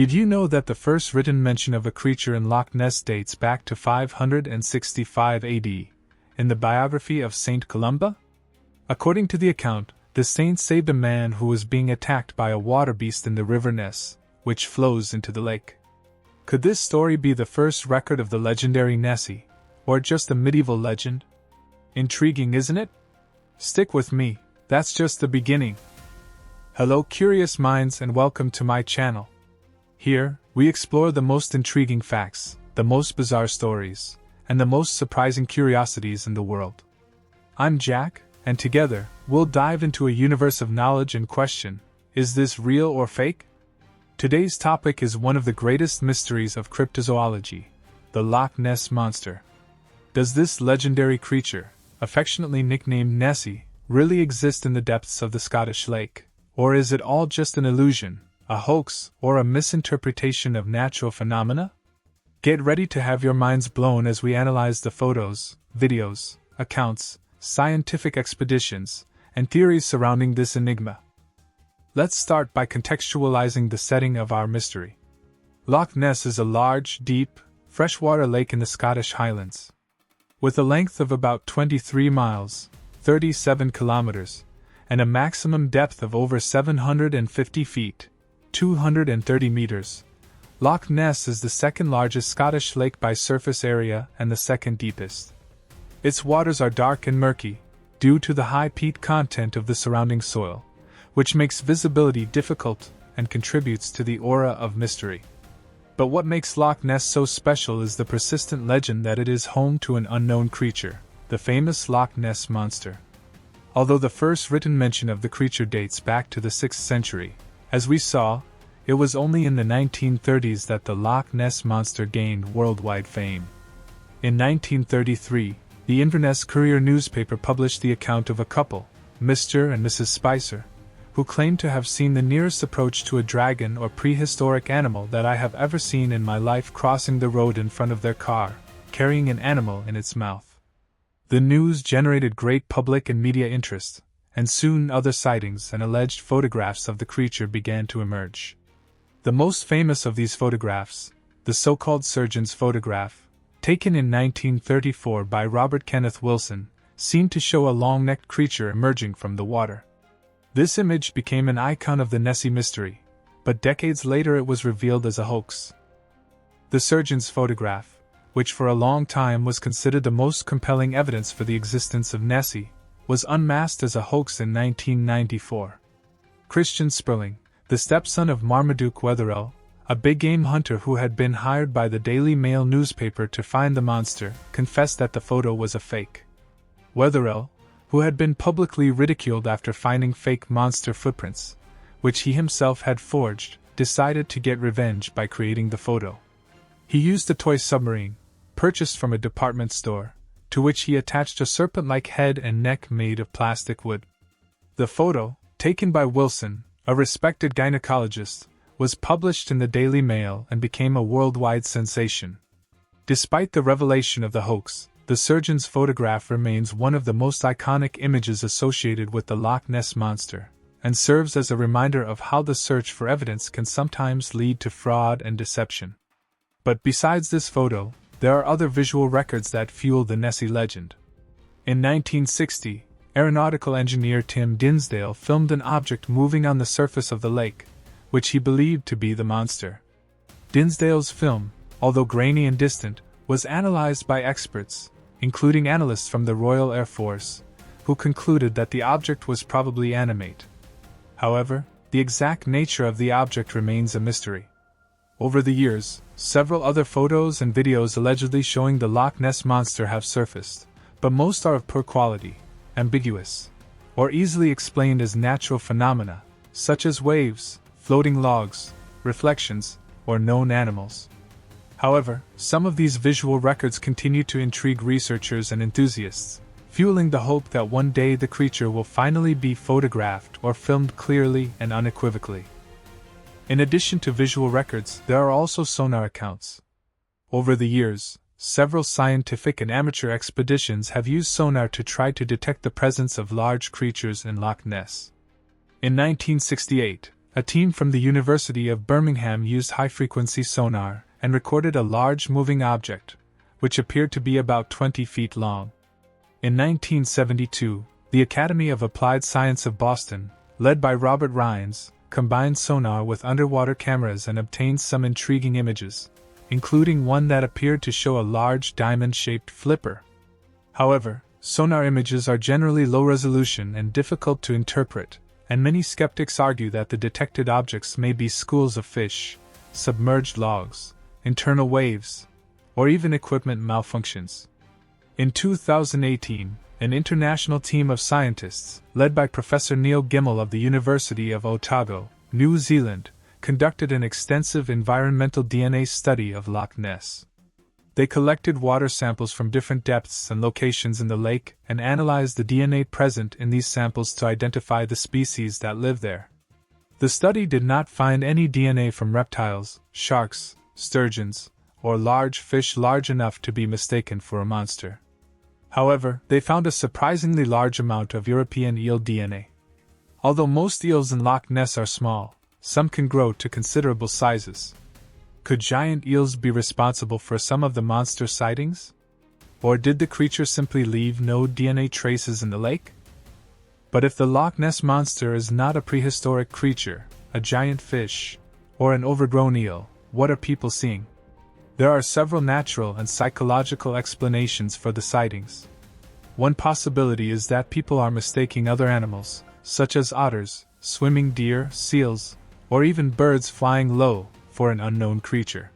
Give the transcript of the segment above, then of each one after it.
Did you know that the first written mention of a creature in Loch Ness dates back to 565 AD, in the biography of Saint Columba? According to the account, the saint saved a man who was being attacked by a water beast in the river Ness, which flows into the lake. Could this story be the first record of the legendary Nessie, or just a medieval legend? Intriguing, isn't it? Stick with me, that's just the beginning. Hello curious minds and welcome to my channel. Here, we explore the most intriguing facts, the most bizarre stories, and the most surprising curiosities in the world. I'm Jack, and together, we'll dive into a universe of knowledge and question, is this real or fake? Today's topic is one of the greatest mysteries of cryptozoology, the Loch Ness Monster. Does this legendary creature, affectionately nicknamed Nessie, really exist in the depths of the Scottish lake, or is it all just an illusion, a hoax, or a misinterpretation of natural phenomena? Get ready to have your minds blown as we analyze the photos, videos, accounts, scientific expeditions, and theories surrounding this enigma. Let's start by contextualizing the setting of our mystery. Loch Ness is a large, deep, freshwater lake in the Scottish Highlands. With a length of about 23 miles, 37 kilometers, and a maximum depth of over 750 feet, 230 meters, Loch Ness is the second largest Scottish lake by surface area and the second deepest. Its waters are dark and murky, due to the high peat content of the surrounding soil, which makes visibility difficult and contributes to the aura of mystery. But what makes Loch Ness so special is the persistent legend that it is home to an unknown creature, the famous Loch Ness Monster. Although the first written mention of the creature dates back to the 6th century, as we saw, it was only in the 1930s that the Loch Ness Monster gained worldwide fame. In 1933, the Inverness Courier newspaper published the account of a couple, Mr. and Mrs. Spicer, who claimed to have seen the nearest approach to a dragon or prehistoric animal that I have ever seen in my life crossing the road in front of their car, carrying an animal in its mouth. The news generated great public and media interest, and soon other sightings and alleged photographs of the creature began to emerge. The most famous of these photographs, the so-called surgeon's photograph, taken in 1934 by Robert Kenneth Wilson, seemed to show a long-necked creature emerging from the water. This image became an icon of the Nessie mystery, but decades later it was revealed as a hoax. The surgeon's photograph, which for a long time was considered the most compelling evidence for the existence of Nessie, was unmasked as a hoax in 1994. Christian Sperling, the stepson of Marmaduke Wetherell, a big-game hunter who had been hired by the Daily Mail newspaper to find the monster, confessed that the photo was a fake. Wetherell, who had been publicly ridiculed after finding fake monster footprints, which he himself had forged, decided to get revenge by creating the photo. He used a toy submarine, purchased from a department store, to which he attached a serpent-like head and neck made of plastic wood. The photo, taken by Wilson, a respected gynecologist, was published in the Daily Mail and became a worldwide sensation. Despite the revelation of the hoax, the surgeon's photograph remains one of the most iconic images associated with the Loch Ness Monster, and serves as a reminder of how the search for evidence can sometimes lead to fraud and deception. But besides this photo, there are other visual records that fuel the Nessie legend. In 1960, aeronautical engineer Tim Dinsdale filmed an object moving on the surface of the lake, which he believed to be the monster. Dinsdale's film, although grainy and distant, was analyzed by experts, including analysts from the Royal Air Force, who concluded that the object was probably animate. However, the exact nature of the object remains a mystery. Over the years, several other photos and videos allegedly showing the Loch Ness Monster have surfaced, but most are of poor quality, ambiguous, or easily explained as natural phenomena, such as waves, floating logs, reflections, or known animals. However, some of these visual records continue to intrigue researchers and enthusiasts, fueling the hope that one day the creature will finally be photographed or filmed clearly and unequivocally. In addition to visual records, there are also sonar accounts. Over the years, several scientific and amateur expeditions have used sonar to try to detect the presence of large creatures in Loch Ness. In 1968, a team from the University of Birmingham used high-frequency sonar and recorded a large moving object, which appeared to be about 20 feet long. In 1972, the Academy of Applied Science of Boston, led by Robert Rines, combined sonar with underwater cameras and obtained some intriguing images, including one that appeared to show a large diamond-shaped flipper. However, sonar images are generally low resolution and difficult to interpret, and many skeptics argue that the detected objects may be schools of fish, submerged logs, internal waves, or even equipment malfunctions. In 2018, an international team of scientists, led by Professor Neil Gemmell of the University of Otago, New Zealand, conducted an extensive environmental DNA study of Loch Ness. They collected water samples from different depths and locations in the lake and analyzed the DNA present in these samples to identify the species that live there. The study did not find any DNA from reptiles, sharks, sturgeons, or large fish large enough to be mistaken for a monster. However, they found a surprisingly large amount of European eel DNA. Although most eels in Loch Ness are small, some can grow to considerable sizes. Could giant eels be responsible for some of the monster sightings? Or did the creature simply leave no DNA traces in the lake? But if the Loch Ness Monster is not a prehistoric creature, a giant fish, or an overgrown eel, what are people seeing? There are several natural and psychological explanations for the sightings. One possibility is that people are mistaking other animals, such as otters, swimming deer, seals, or even birds flying low, for an unknown creature.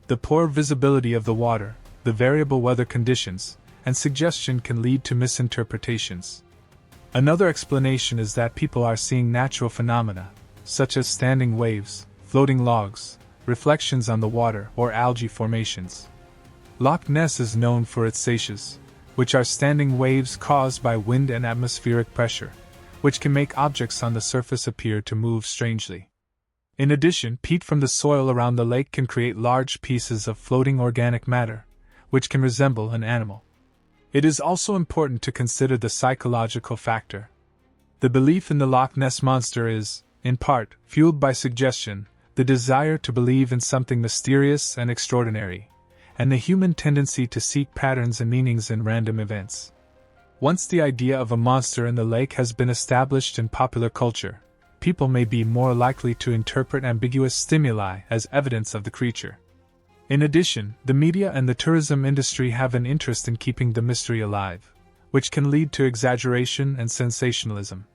The poor visibility of the water, the variable weather conditions, and suggestion can lead to misinterpretations. Another explanation is that people are seeing natural phenomena, such as standing waves, floating logs, reflections on the water, or algae formations. Loch Ness is known for its seiches, which are standing waves caused by wind and atmospheric pressure, which can make objects on the surface appear to move strangely. In addition, peat from the soil around the lake can create large pieces of floating organic matter, which can resemble an animal. It is also important to consider the psychological factor. The belief in the Loch Ness Monster is, in part, fueled by suggestion, the desire to believe in something mysterious and extraordinary, and the human tendency to seek patterns and meanings in random events. Once the idea of a monster in the lake has been established in popular culture, people may be more likely to interpret ambiguous stimuli as evidence of the creature. In addition, the media and the tourism industry have an interest in keeping the mystery alive, which can lead to exaggeration and sensationalism.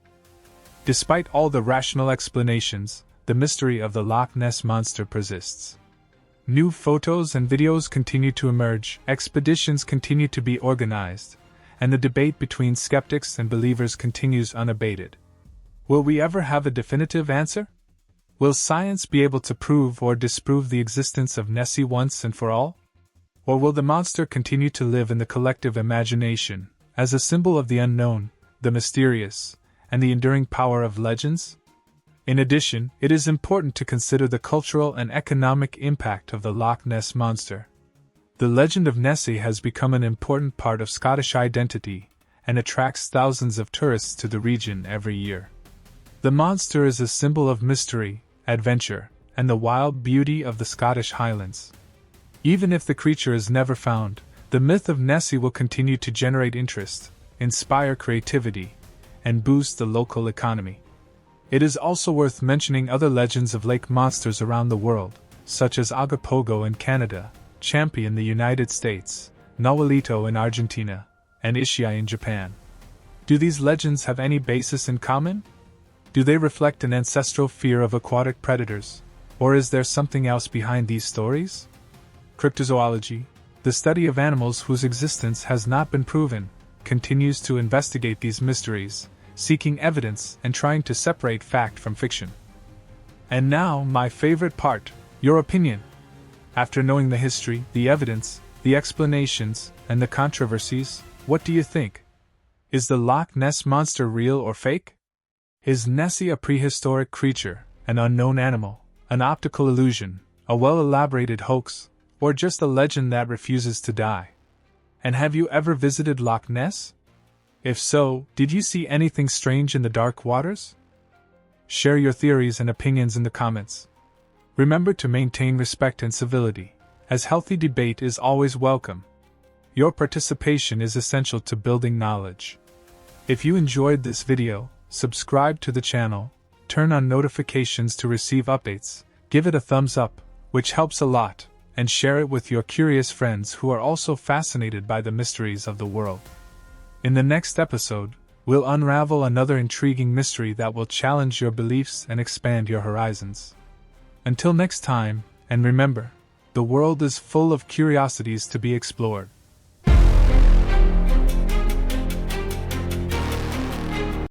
Despite all the rational explanations, the mystery of the Loch Ness Monster persists. New photos and videos continue to emerge, expeditions continue to be organized, and the debate between skeptics and believers continues unabated. Will we ever have a definitive answer? Will science be able to prove or disprove the existence of Nessie once and for all? Or will the monster continue to live in the collective imagination, as a symbol of the unknown, the mysterious, and the enduring power of legends? In addition, it is important to consider the cultural and economic impact of the Loch Ness Monster. The legend of Nessie has become an important part of Scottish identity and attracts thousands of tourists to the region every year. The monster is a symbol of mystery, adventure, and the wild beauty of the Scottish Highlands. Even if the creature is never found, the myth of Nessie will continue to generate interest, inspire creativity, and boost the local economy. It is also worth mentioning other legends of lake monsters around the world, such as Agapogo in Canada, Champi in the United States, Nahualito in Argentina, and Ishii in Japan. Do these legends have any basis in common? Do they reflect an ancestral fear of aquatic predators, or is there something else behind these stories? Cryptozoology, the study of animals whose existence has not been proven, continues to investigate these mysteries, seeking evidence and trying to separate fact from fiction. And now, my favorite part, your opinion. After knowing the history, the evidence, the explanations, and the controversies, what do you think? Is the Loch Ness Monster real or fake? Is Nessie a prehistoric creature, an unknown animal, an optical illusion, a well-elaborated hoax, or just a legend that refuses to die? And have you ever visited Loch Ness? If so, did you see anything strange in the dark waters? Share your theories and opinions in the comments. Remember to maintain respect and civility, as healthy debate is always welcome. Your participation is essential to building knowledge. If you enjoyed this video, subscribe to the channel, turn on notifications to receive updates, give it a thumbs up, which helps a lot, and share it with your curious friends who are also fascinated by the mysteries of the world. In the next episode, we'll unravel another intriguing mystery that will challenge your beliefs and expand your horizons. Until next time, and remember, the world is full of curiosities to be explored.